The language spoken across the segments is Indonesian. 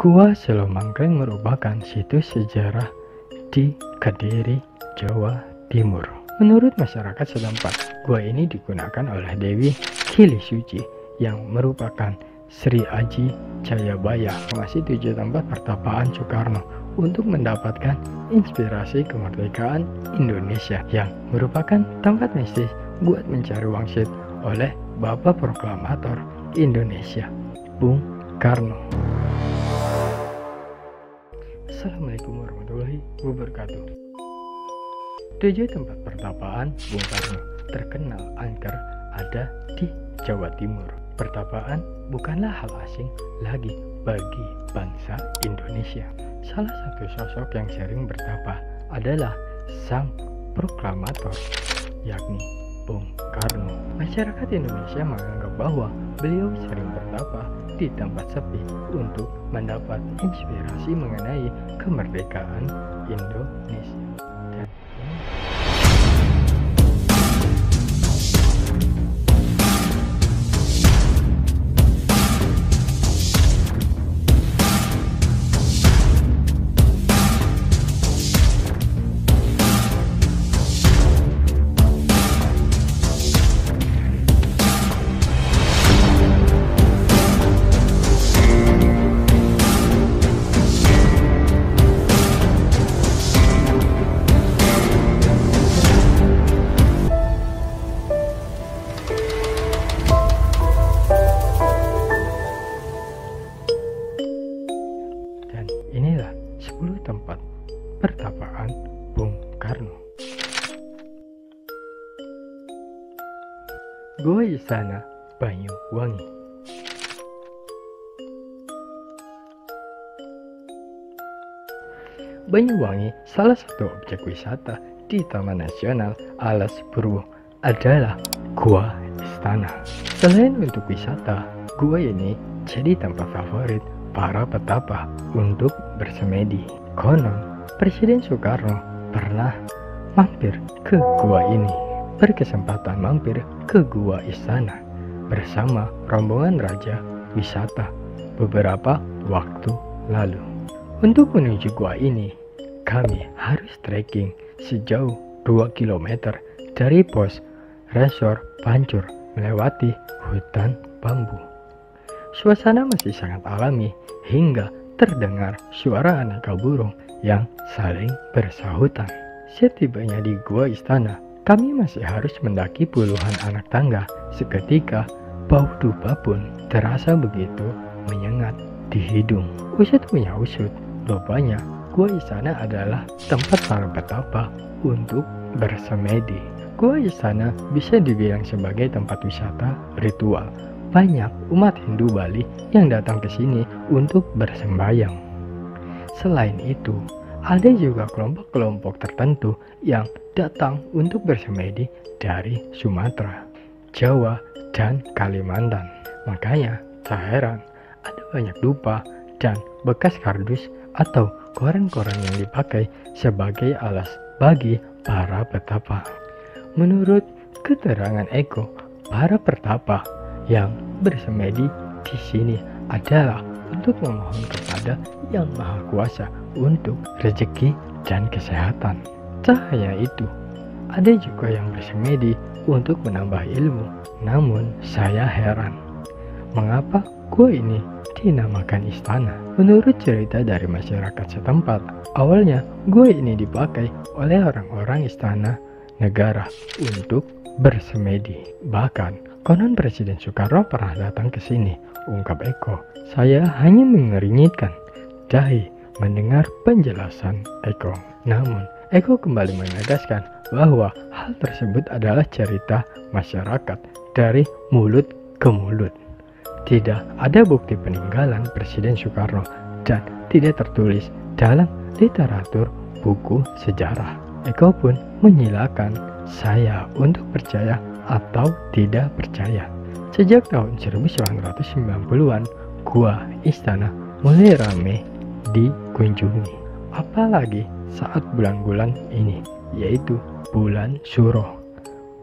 Gua Selomangkleng merupakan situs sejarah di Kediri, Jawa Timur. Menurut masyarakat setempat, gua ini digunakan oleh Dewi Kili Suci yang merupakan Sri Aji Jayabaya, masih 7 tempat pertapaan Soekarno untuk mendapatkan inspirasi kemerdekaan Indonesia, yang merupakan tempat mistis buat mencari wangsit oleh Bapak Proklamator Indonesia, Bung Karno. Assalamualaikum warahmatullahi wabarakatuh. 7 tempat pertapaan Bung Karno terkenal angker ada di Jawa Timur. Pertapaan bukanlah hal asing lagi bagi bangsa Indonesia. Salah satu sosok yang sering bertapa adalah sang proklamator, yakni Bung Karno. Masyarakat Indonesia menganggap bahwa beliau sering bertapa di tempat sepi untuk mendapat inspirasi mengenai kemerdekaan Indonesia. Inilah 10 tempat pertapaan Bung Karno. Gua Istana Banyuwangi. Banyuwangi, salah satu objek wisata di Taman Nasional Alas Purwo, adalah Gua Istana. Selain untuk wisata, gua ini jadi tempat favorit para petapa untuk bersemedi. Konon, Presiden Soekarno pernah mampir ke gua ini. Berkesempatan mampir ke Gua Istana bersama rombongan raja wisata beberapa waktu lalu. Untuk menuju gua ini, kami harus trekking sejauh 2 km dari pos resor Pancur melewati hutan bambu. Suasana masih sangat alami hingga terdengar suara aneka burung yang saling bersahutan. Setibanya di Gua Istana, kami masih harus mendaki puluhan anak tangga. Seketika bau dupa pun terasa begitu menyengat di hidung. Usut punya usut, rupanya Gua Istana adalah tempat para petapa untuk bersemedi. Gua Istana bisa dibilang sebagai tempat wisata ritual. Banyak umat Hindu Bali yang datang ke sini untuk bersembahyang. Selain itu, ada juga kelompok-kelompok tertentu yang datang untuk bersemedi dari Sumatera, Jawa, dan Kalimantan. Makanya, tak heran ada banyak dupa dan bekas kardus atau koran-koran yang dipakai sebagai alas bagi para petapa. Menurut keterangan Eko, para petapa yang bersemedi di sini adalah untuk memohon kepada Yang Maha Kuasa untuk rezeki dan kesehatan. Tak hanya itu, ada juga yang bersemedi untuk menambah ilmu. Namun saya heran, mengapa gua ini dinamakan istana? Menurut cerita dari masyarakat setempat, awalnya gua ini dipakai oleh orang-orang istana negara untuk bersemedi. Bahkan konon Presiden Soekarno pernah datang ke sini, ungkap Eko. Saya hanya mengeringitkan dahi mendengar penjelasan Eko. Namun, Eko kembali menegaskan bahwa hal tersebut adalah cerita masyarakat dari mulut ke mulut. Tidak ada bukti peninggalan Presiden Soekarno dan tidak tertulis dalam literatur buku sejarah. Eko pun menyilakan saya untuk percaya atau tidak percaya. Sejak tahun 1990-an, Gua Istana mulai ramai dikunjungi. Apalagi saat bulan-bulan ini, yaitu bulan Suro.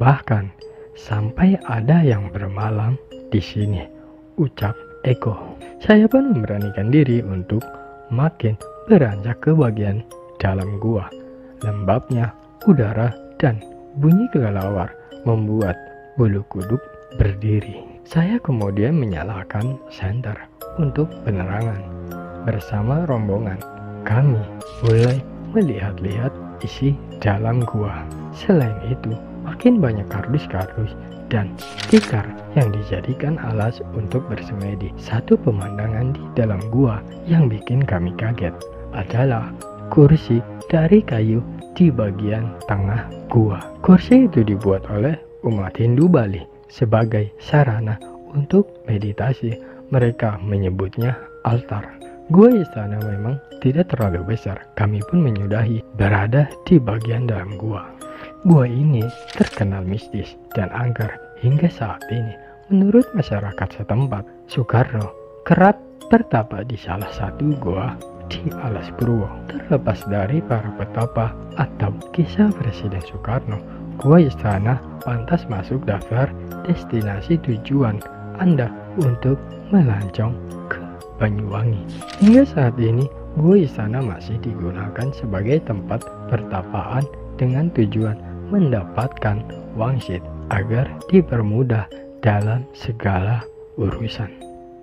Bahkan sampai ada yang bermalam di sini, ucap Eko. Saya pun memberanikan diri untuk makin beranjak ke bagian dalam gua. Lembabnya udara dan bunyi kelelawar membuat bulu kuduk berdiri. Saya kemudian menyalakan senter untuk penerangan. Bersama rombongan, kami mulai melihat-lihat isi dalam gua. Selain itu, makin banyak kardus-kardus dan tikar yang dijadikan alas untuk bersemedi. Satu pemandangan di dalam gua yang bikin kami kaget adalah kursi dari kayu di bagian tengah gua. Kursi itu dibuat oleh umat Hindu Bali sebagai sarana untuk meditasi. Mereka menyebutnya altar. Gua istana memang tidak terlalu besar. Kami pun menyudahi berada di bagian dalam gua. Gua ini terkenal mistis dan angker hingga saat ini. Menurut masyarakat setempat, Soekarno kerap bertapa di salah satu gua di Alas Purwo. Terlepas dari para petapa atau kisah Presiden Soekarno, gua istana pantas masuk daftar destinasi tujuan Anda untuk melancong ke Banyuwangi. Hingga saat ini, gua istana masih digunakan sebagai tempat pertapaan dengan tujuan mendapatkan wangsit agar dipermudah dalam segala urusan.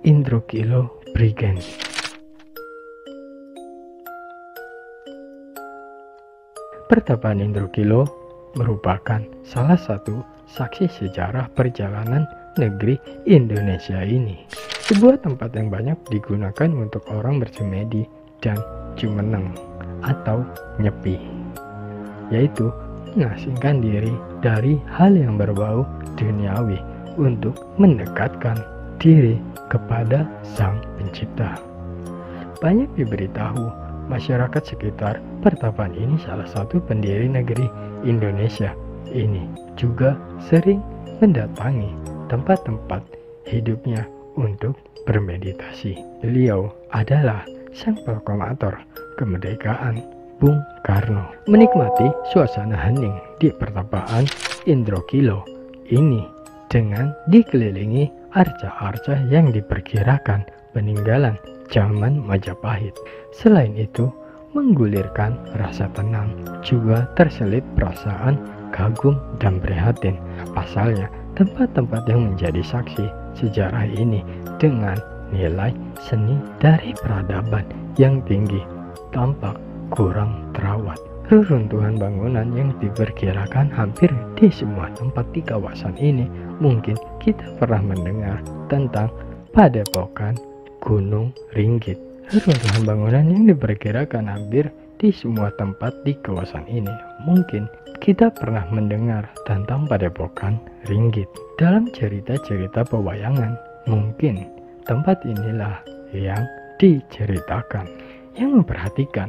Indrokilo Prigen. Pertapaan Indrokilo merupakan salah satu saksi sejarah perjalanan negeri Indonesia ini. Sebuah tempat yang banyak digunakan untuk orang bersemedi dan jumeneng atau nyepi, yaitu mengasingkan diri dari hal yang berbau duniawi untuk mendekatkan diri kepada Sang Pencipta. Banyak diberitahu masyarakat sekitar pertapaan ini salah satu pendiri negeri Indonesia ini juga sering mendatangi tempat-tempat hidupnya untuk bermeditasi. Beliau adalah sang proklamator kemerdekaan Bung Karno. Menikmati suasana hening di pertapaan Indrokilo ini dengan dikelilingi arca-arca yang diperkirakan peninggalan zaman Majapahit. Selain itu, menggulirkan rasa tenang, juga terselip perasaan kagum dan prihatin. Pasalnya, tempat-tempat yang menjadi saksi sejarah ini dengan nilai seni dari peradaban yang tinggi tampak kurang terawat. Reruntuhan bangunan yang diperkirakan hampir di semua tempat di kawasan ini. Mungkin kita pernah mendengar tentang Padepokan Gunung Ringgit. Reruntuhan bangunan yang diperkirakan hampir di semua tempat di kawasan ini. Mungkin kita pernah mendengar tentang Padepokan Ringgit. Dalam cerita-cerita pewayangan, mungkin tempat inilah yang diceritakan. Yang memperhatikan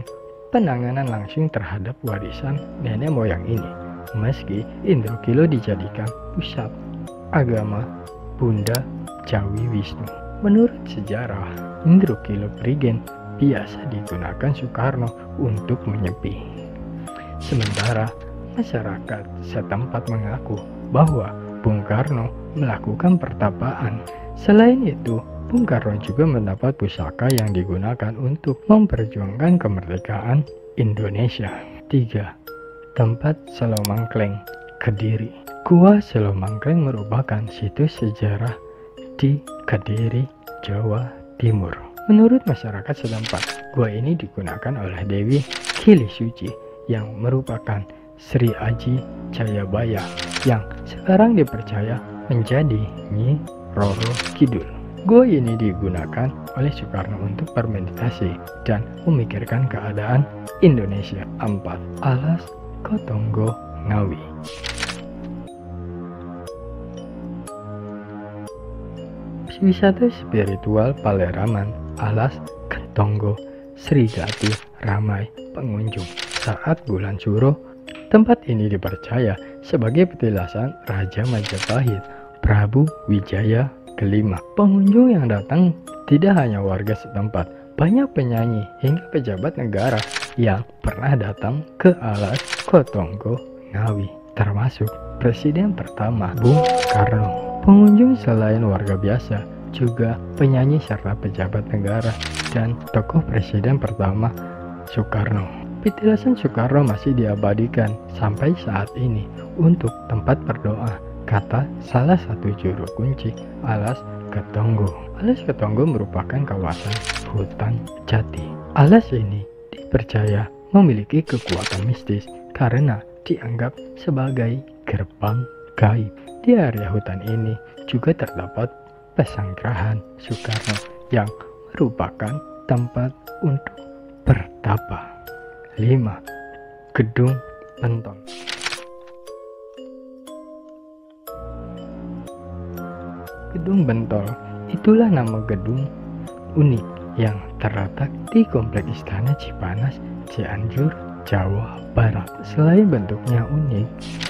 penanganan langsung terhadap warisan nenek moyang ini. Meski Indrokilo dijadikan pusat agama Bunda Jawi Wisnu. Menurut sejarah, Indrokilo Prigen biasa digunakan Soekarno untuk menyepi. Sementara masyarakat setempat mengaku bahwa Bung Karno melakukan pertapaan. Selain itu, Bung Karno juga mendapat pusaka yang digunakan untuk memperjuangkan kemerdekaan Indonesia. 3. Tempat Selomangkleng, Kediri. Gua Selomangkleng merupakan situs sejarah di Kediri, Jawa Timur. Menurut masyarakat setempat, gua ini digunakan oleh Dewi Kili Suci yang merupakan Sri Aji Jayabaya yang sekarang dipercaya menjadi Nyi Roro Kidul. Gua ini digunakan oleh Soekarno untuk bermeditasi dan memikirkan keadaan Indonesia. 4. Alas Kotonggo Ngawi. Wisata spiritual Paleraman Alas Kotonggo Srigati ramai pengunjung saat bulan Suro. Tempat ini dipercaya sebagai petilasan Raja Majapahit Prabu Wijaya kelima. Pengunjung yang datang tidak hanya warga setempat, banyak penyanyi hingga pejabat negara yang pernah datang ke Alas Kotonggo Ngawi, termasuk Presiden pertama Bung Karno. Pengunjung selain warga biasa juga penyanyi serta pejabat negara, dan tokoh presiden pertama Soekarno. Petilasan Soekarno masih diabadikan sampai saat ini untuk tempat berdoa, kata salah satu juru kunci Alas Ketonggo. Alas Ketonggo merupakan kawasan hutan jati. Alas ini dipercaya memiliki kekuatan mistis karena dianggap sebagai gerbang gaib. Di area hutan ini juga terdapat pesanggrahan Soekarno yang merupakan tempat untuk bertapa. 5. Gedung Bentol. Gedung Bentol itulah nama gedung unik yang terletak di Komplek Istana Cipanas, Cianjur, Jawa Barat. Selain bentuknya unik,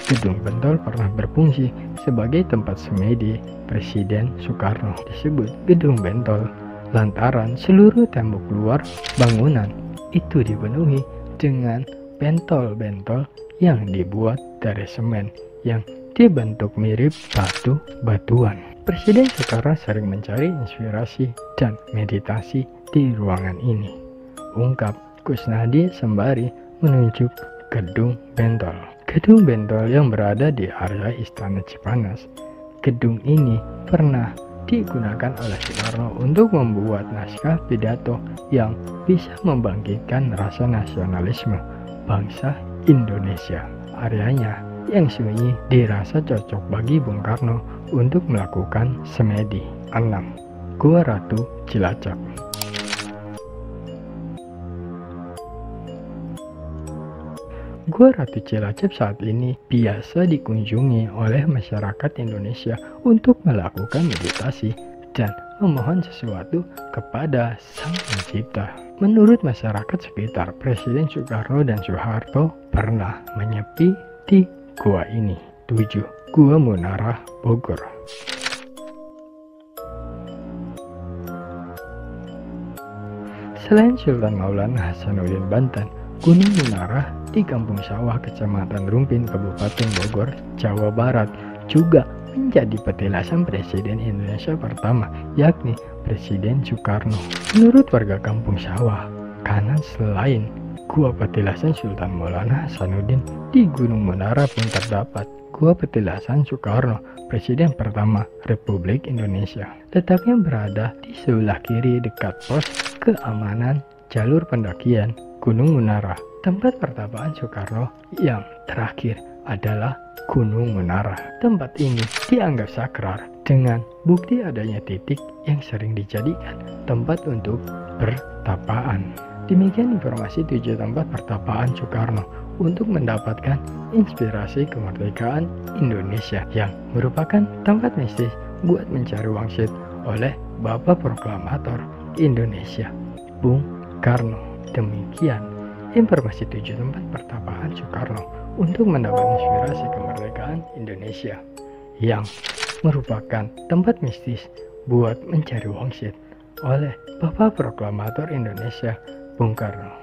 Gedung Bentol pernah berfungsi sebagai tempat semedi Presiden Soekarno. Disebut Gedung Bentol lantaran seluruh tembok luar bangunan itu dipenuhi dengan bentol-bentol yang dibuat dari semen yang dibentuk mirip batu-batuan. Presiden Soekarno sering mencari inspirasi dan meditasi di ruangan ini, ungkap Kusnadi sembari menunjuk Gedung Bentol. Gedung Bentol yang berada di area Istana Cipanas. Gedung ini pernah digunakan oleh Soekarno untuk membuat naskah pidato yang bisa membangkitkan rasa nasionalisme bangsa Indonesia. Areanya yang sunyi dirasa cocok bagi Bung Karno untuk melakukan semedi. 6. Gua Ratu Cilacap. Gua Ratu Cilacap saat ini biasa dikunjungi oleh masyarakat Indonesia untuk melakukan meditasi dan memohon sesuatu kepada Sang Pencipta. Menurut masyarakat sekitar, Presiden Soekarno dan Soeharto pernah menyepi di gua ini. 7. Gua Munarah Bogor. Selain Sultan Maulana Hasanuddin Banten, Gunung Munarah di Kampung Sawah, Kecamatan Rumpin, Kabupaten Bogor, Jawa Barat juga menjadi petilasan Presiden Indonesia pertama, yakni Presiden Soekarno. Menurut warga Kampung Sawah, karena selain gua petilasan Sultan Maulana Hasanuddin, di Gunung Munarah pun terdapat gua petilasan Soekarno, Presiden pertama Republik Indonesia. Letaknya berada di sebelah kiri dekat pos keamanan jalur pendakian Gunung Munarah. Tempat pertapaan Soekarno yang terakhir adalah Gunung Munarah. Tempat ini dianggap sakral dengan bukti adanya titik yang sering dijadikan tempat untuk bertapaan. Demikian informasi 7 tempat pertapaan Soekarno untuk mendapatkan inspirasi kemerdekaan Indonesia yang merupakan tempat mistis buat mencari wangsit oleh Bapak Proklamator Indonesia, Bung Karno. Demikian informasi 7 tempat pertapaan Soekarno untuk mendapat inspirasi kemerdekaan Indonesia yang merupakan tempat mistis buat mencari wangsit oleh Bapak Proklamator Indonesia, Bung Karno.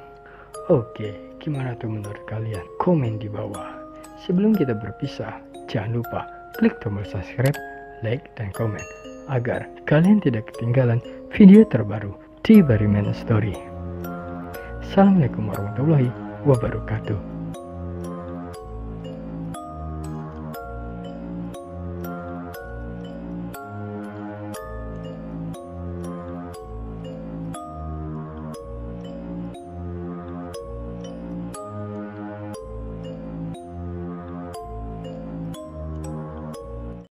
Oke, gimana tuh menurut kalian? Komen di bawah. Sebelum kita berpisah, jangan lupa klik tombol subscribe, like, dan komen agar kalian tidak ketinggalan video terbaru di Bariman Story. Assalamualaikum warahmatullahi wabarakatuh.